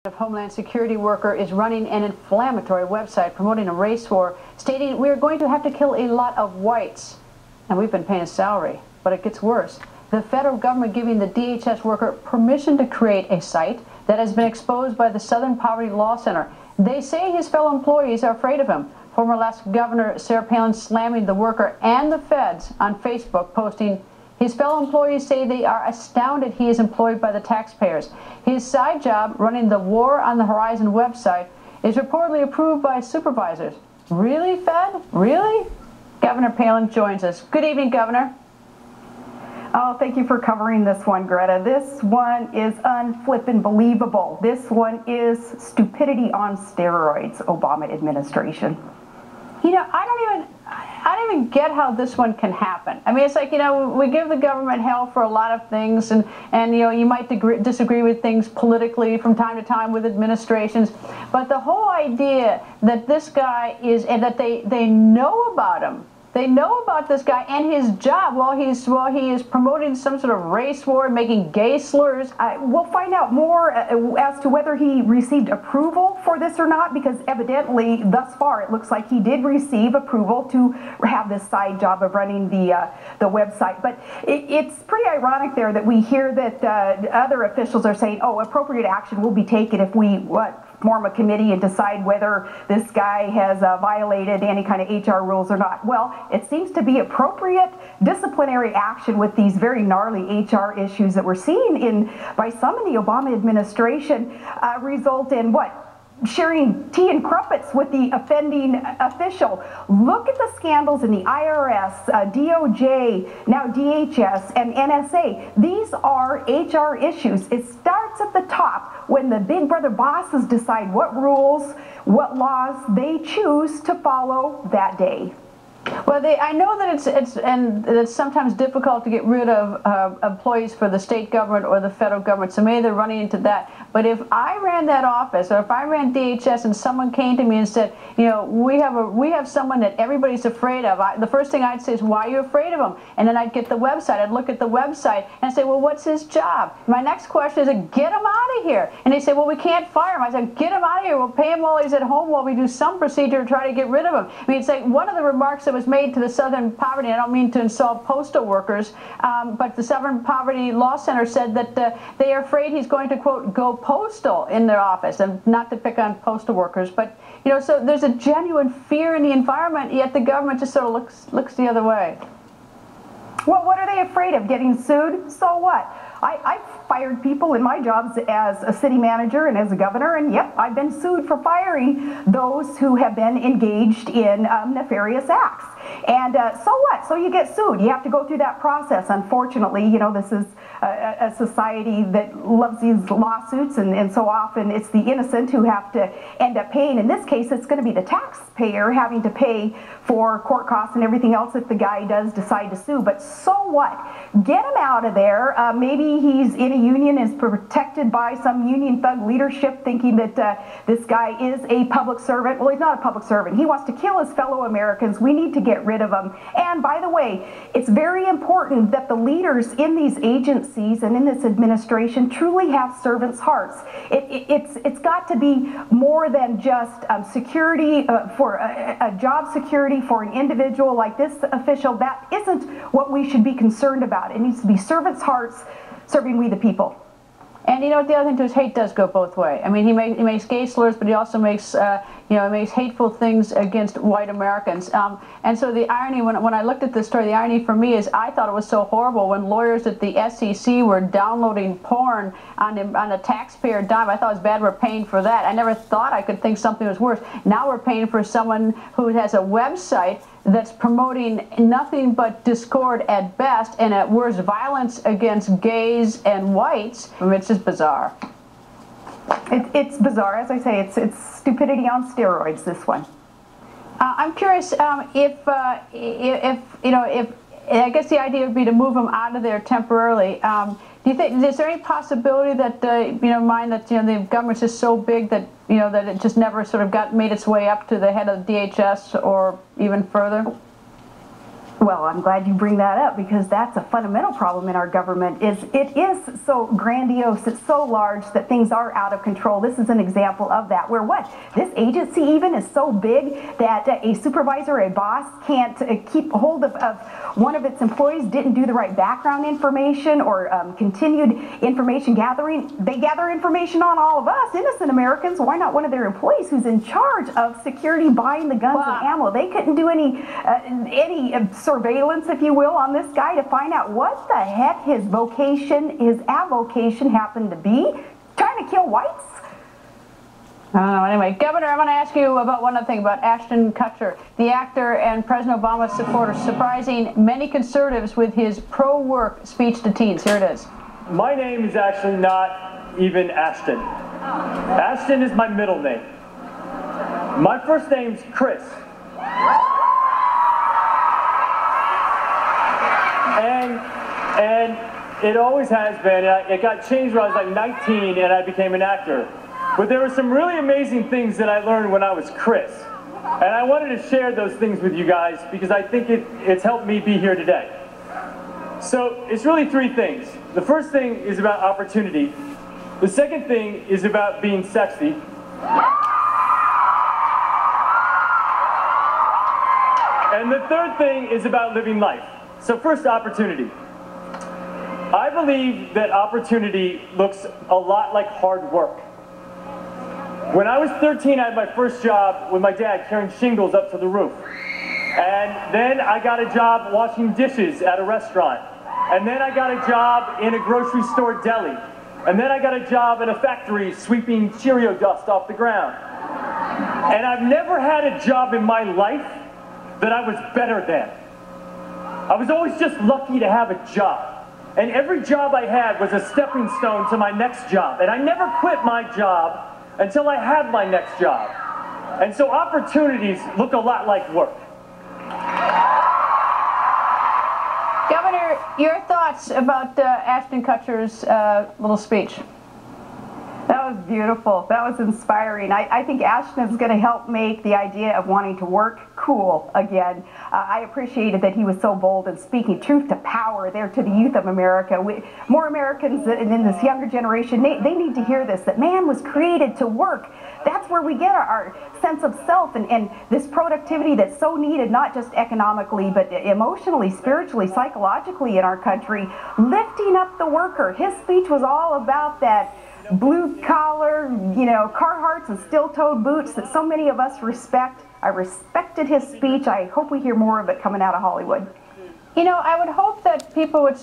Of Homeland Security worker is running an inflammatory website promoting a race war, stating we are going to have to kill a lot of whites. And we've been paying a salary, but it gets worse. The federal government giving the DHS worker permission to create a site that has been exposed by the Southern Poverty Law Center. They say his fellow employees are afraid of him. Former Alaska Governor Sarah Palin slamming the worker and the feds on Facebook, posting, his fellow employees say they are astounded he is employed by the taxpayers. His side job, running the War on the Horizon website, is reportedly approved by supervisors. Really, Fed? Really? Governor Palin joins us. Good evening, Governor. Oh, thank you for covering this one, Greta. This one is unflippin' believable. This one is stupidity on steroids, Obama administration. You know, I don't even get how this one can happen. I mean, it's like, you know, we give the government hell for a lot of things, and you know, you might disagree with things politically from time to time with administrations, but the whole idea that this guy is, and that they know about him. They know about this guy and his job while he is promoting some sort of race war, making gay slurs. We'll find out more as to whether he received approval for this or not, because evidently, thus far, it looks like he did receive approval to have this side job of running the website. But it's pretty ironic there that we hear that other officials are saying, oh, appropriate action will be taken if we form a committee and decide whether this guy has violated any kind of HR rules or not. Well, it seems to be appropriate disciplinary action with these very gnarly HR issues that we're seeing by some in the Obama administration result in what? Sharing tea and crumpets with the offending official. Look at the scandals in the IRS, DOJ, now DHS, and NSA. These are HR issues. It starts at the top when the big brother bosses decide what rules, what laws they choose to follow that day. Well, I know that it's sometimes difficult to get rid of employees for the state government or the federal government, so maybe they're running into that. But if I ran that office, or if I ran DHS and someone came to me and said, you know, we have someone that everybody's afraid of, the first thing I'd say is, why are you afraid of him? And then I'd get the website, I'd look at the website and say, well, what's his job? My next question is, get him out of here. And they say, well, we can't fire him. I said, get him out of here. We'll pay him while he's at home while we do some procedure to try to get rid of him. I mean, it's like one of the remarks that was made to the Southern Poverty, I don't mean to insult postal workers, but the Southern Poverty Law Center said that they are afraid he's going to, quote, go postal in their office, and not to pick on postal workers, but, you know, so there's a genuine fear in the environment, yet the government just sort of looks the other way. Well, what are they afraid of? Getting sued? So what? I've fired people in my jobs as a city manager and as a governor, and yep, I've been sued for firing those who have been engaged in nefarious acts. And so what? So you get sued. You have to go through that process. Unfortunately, you know, this is a society that loves these lawsuits, and so often it's the innocent who have to end up paying. In this case, it's going to be the taxpayer having to pay for court costs and everything else if the guy does decide to sue. But so what? Get him out of there. Maybe he's in a union, is protected by some union thug leadership, thinking that this guy is a public servant. Well, he's not a public servant. He wants to kill his fellow Americans. We need to get rid of him. And by the way, it's very important that the leaders in these agencies and in this administration truly have servants' hearts. It's got to be more than just security for a job security for an individual like this official. That isn't what we should be concerned about. It needs to be servants' hearts serving we the people. And you know, the other thing too is hate does go both ways. I mean, he makes gay slurs, but he also makes you know, he makes hateful things against white Americans. And so the irony, when I looked at this story, the irony for me is I thought it was so horrible when lawyers at the SEC were downloading porn on a taxpayer dime. I thought it was bad we're paying for that. I never thought I could think something was worse. Now we're paying for someone who has a website that's promoting nothing but discord at best, and at worst violence against gays and whites. I mean, it's just bizarre. It's bizarre, as I say. It's stupidity on steroids, this one. I'm curious if you know, if I guess the idea would be to move them out of there temporarily. Do you think, is there any possibility that you know, mind that, you know, the government's just so big that, you know, that it just never sort of made its way up to the head of the DHS or even further? Well, I'm glad you bring that up, because that's a fundamental problem in our government. It is so grandiose, it's so large that things are out of control. This is an example of that, where this agency even is so big that a supervisor or a boss can't keep hold of one of its employees didn't do the right background information or continued information gathering. They gather information on all of us, innocent Americans. Why not one of their employees who's in charge of security, buying the guns and ammo? They couldn't do any surveillance, if you will, on this guy to find out what the heck his vocation, his avocation happened to be. Trying to kill whites? I don't know. Anyway, Governor, I want to ask you about one other thing about Ashton Kutcher, the actor and President Obama's supporter, surprising many conservatives with his pro-work speech to teens. Here it is. My name is actually not even Ashton. Ashton is my middle name. My first name's Chris. And it always has been. It got changed when I was like 19 and I became an actor. But there were some really amazing things that I learned when I was Chris. And I wanted to share those things with you guys because I think it's helped me be here today. So it's really three things. The first thing is about opportunity. The second thing is about being sexy. And the third thing is about living life. So first, opportunity. I believe that opportunity looks a lot like hard work. When I was 13, I had my first job with my dad carrying shingles up to the roof. And then I got a job washing dishes at a restaurant. And then I got a job in a grocery store deli. And then I got a job in a factory sweeping Cheerio dust off the ground. And I've never had a job in my life that I was better than. I was always just lucky to have a job. And every job I had was a stepping stone to my next job. And I never quit my job until I had my next job. And so opportunities look a lot like work. Governor, your thoughts about Ashton Kutcher's little speech? That was beautiful. That was inspiring. I think Ashton is going to help make the idea of wanting to work cool again. I appreciated that he was so bold and speaking truth to power there to the youth of America. More Americans in this younger generation, they need to hear this, that man was created to work. That's where we get our sense of self and this productivity that's so needed, not just economically, but emotionally, spiritually, psychologically in our country. Lifting up the worker. His speech was all about that blue collar, Carhartts and steel-toed boots that so many of us respect. I respected his speech. I hope we hear more of it coming out of Hollywood. I would hope that people would